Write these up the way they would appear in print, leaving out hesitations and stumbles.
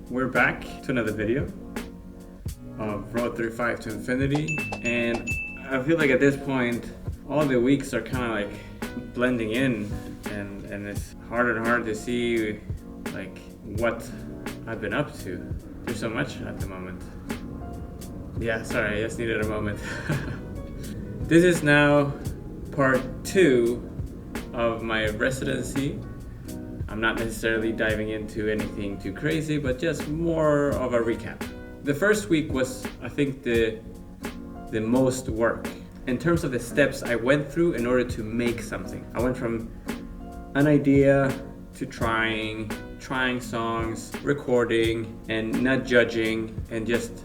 We're back to another video of Road 35 to Infinity, and I feel like at this point all the weeks are kind of like blending in, and it's harder and harder to see like what I've been up to. There's so much at the moment. Yeah, sorry, I just needed a moment. This is now part 2 of my residency. I'm not necessarily diving into anything too crazy, but just more of a recap. The first week was, I think, the most work. In terms of the steps I went through in order to make something. I went from an idea to trying songs, recording, and not judging, and just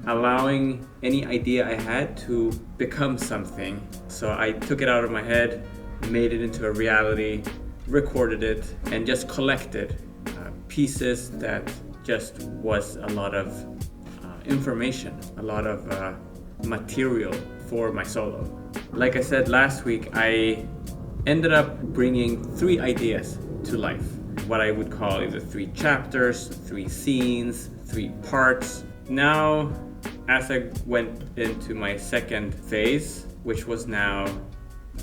allowing any idea I had to become something. So I took it out of my head, made it into a reality, recorded it, and just collected pieces that just was a lot of information, a lot of material for my solo. Like I said last week, I ended up bringing 3 ideas to life. What I would call either 3 chapters, 3 scenes, 3 parts. Now, as I went into my second phase, which was now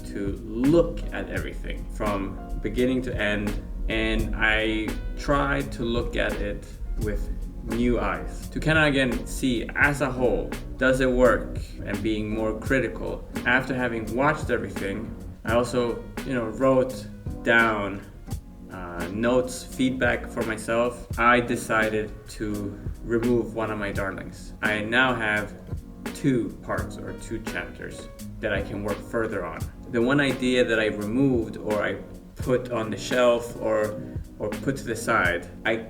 to look at everything from beginning to end, and I tried to look at it with new eyes to kind of again see as a whole, does it work, and being more critical. After having watched everything, I also wrote down notes, feedback for myself. I decided to remove one of my darlings. I now have 2 parts or 2 chapters that I can work further on. The one idea that I removed or I put on the shelf or put to the side, I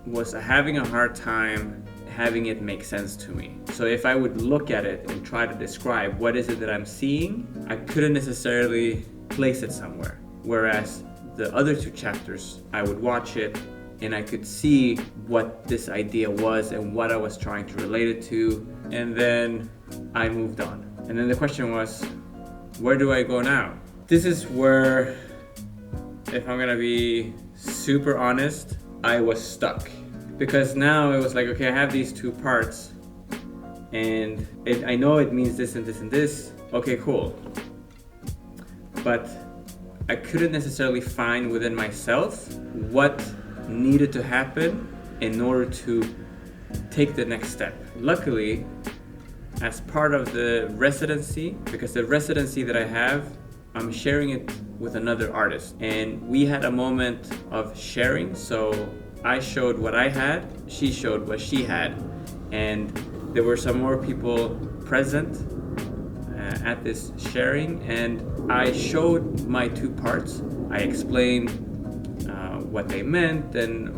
was having a hard time having it make sense to me. So if I would look at it and try to describe what is it that I'm seeing, I couldn't necessarily place it somewhere. Whereas the other 2 chapters, I would watch it and I could see what this idea was and what I was trying to relate it to, and then I moved on. And then the question was, where do I go now? This is where, if I'm gonna be super honest, I was stuck. Because now it was like, okay, I have these 2 parts, and I know it means this and this and this. Okay, cool. But I couldn't necessarily find within myself what needed to happen in order to take the next step. Luckily, as part of the residency, because the residency that I have, I'm sharing it with another artist, and we had a moment of sharing. So I showed what I had, she showed what she had, and there were some more people present at this sharing, and I showed my 2 parts. I explained what they meant and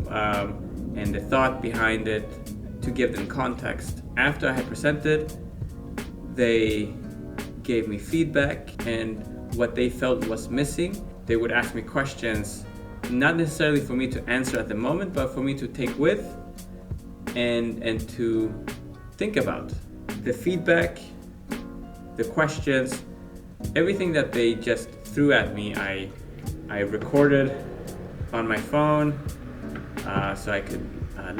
the thought behind it to give them context. After I had presented, they gave me feedback and what they felt was missing. They would ask me questions, not necessarily for me to answer at the moment, but for me to take with and to think about. The feedback, the questions, everything that they just threw at me, I recorded on my phone so I could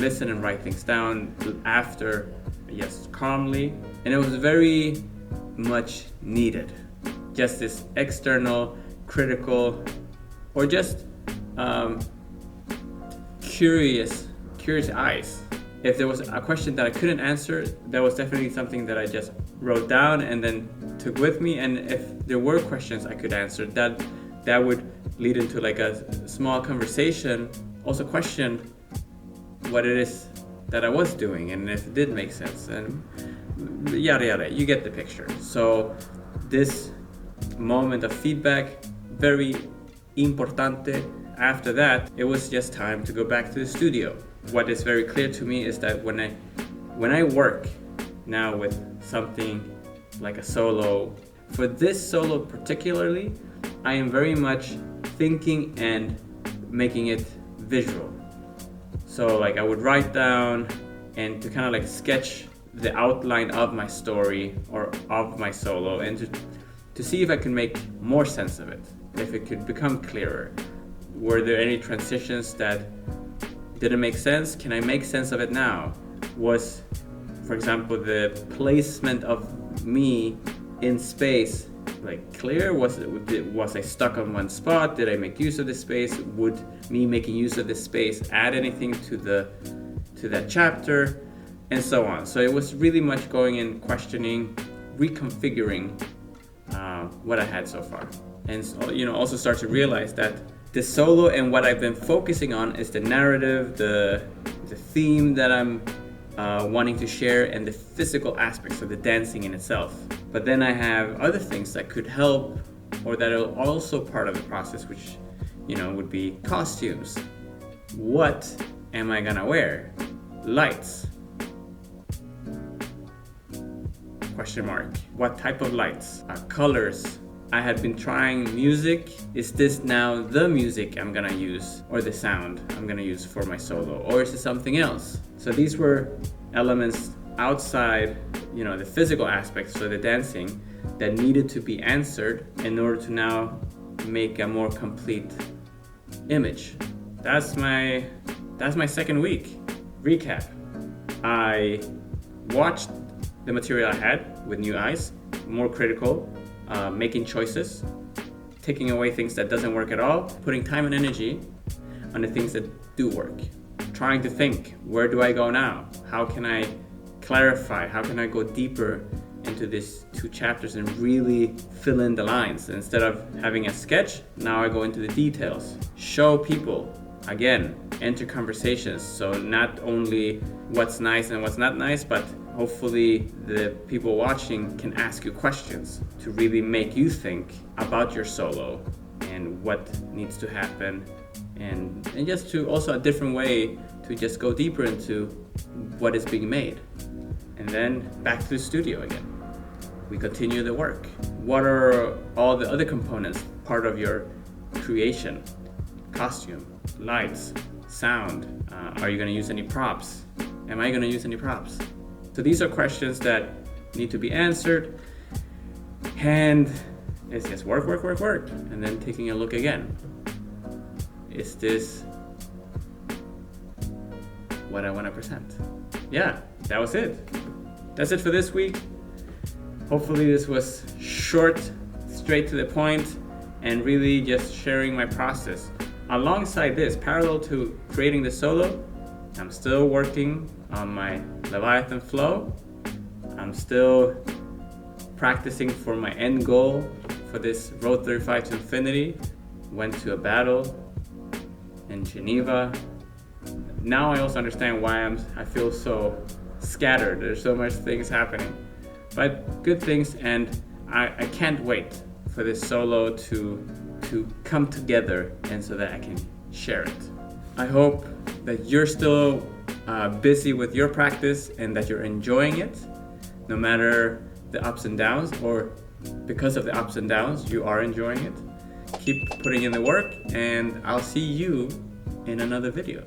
listen and write things down after, yes, calmly. And it was very much needed. Just this external, critical, or just curious eyes. If there was a question that I couldn't answer, that was definitely something that I just wrote down and then took with me. And if there were questions I could answer, that would lead into like a small conversation. Also question what it is that I was doing and if it did make sense and yada yada. You get the picture. So this moment of feedback, very importante. After that, it was just time to go back to the studio. What is very clear to me is that when I work now with something like a solo, for this solo particularly, I am very much thinking and making it visual. So like I would write down and to kind of like sketch the outline of my story or of my solo and to see if I can make more sense of it, if it could become clearer. Were there any transitions that didn't make sense? Can I make sense of it now? Was, for example, the placement of me in space like clear? Was I stuck on one spot? Did I make use of this space? Would me making use of this space add anything to that chapter? And so on. So it was really much going in, questioning, reconfiguring what I had so far. And also start to realize that the solo and what I've been focusing on is the narrative, the theme that I'm wanting to share, and the physical aspects of the dancing in itself. But then I have other things that could help, or that are also part of the process, which would be costumes. What am I gonna wear? Lights. Question mark. What type of lights? Colors. I had been trying music. Is this now the music I'm gonna use, or the sound I'm gonna use for my solo, or is it something else? So these were elements outside, the physical aspects, so the dancing, that needed to be answered in order to now make a more complete image. That's my second week. Recap. I watched the material I had with new eyes, more critical, making choices, taking away things that doesn't work at all, putting time and energy on the things that do work, trying to think, where do I go now? How can I clarify? How can I go deeper into these 2 chapters and really fill in the lines? Instead of having a sketch, now I go into the details, show people, again, enter conversations. So not only what's nice and what's not nice, but hopefully the people watching can ask you questions to really make you think about your solo and what needs to happen, and just to also a different way to just go deeper into what is being made. And then back to the studio again. We continue the work. What are all the other components part of your creation? Costume, lights, sound. Are you going to use any props? Am I going to use any props? So these are questions that need to be answered, and it's just work, and then taking a look again. Is this what I want to present? Yeah, that was it. That's it for this week. Hopefully this was short, straight to the point, and really just sharing my process. Alongside this, parallel to creating the solo, I'm still working on my Leviathan flow. I'm still practicing for my end goal for this Road 35 to Infinity. Went to a battle in Geneva. Now I also understand why I feel so scattered. There's so much things happening, but good things, and I can't wait for this solo to come together, and so that I can share it. I hope that you're still busy with your practice and that you're enjoying it, no matter the ups and downs, or because of the ups and downs, you are enjoying it. Keep putting in the work, and I'll see you in another video.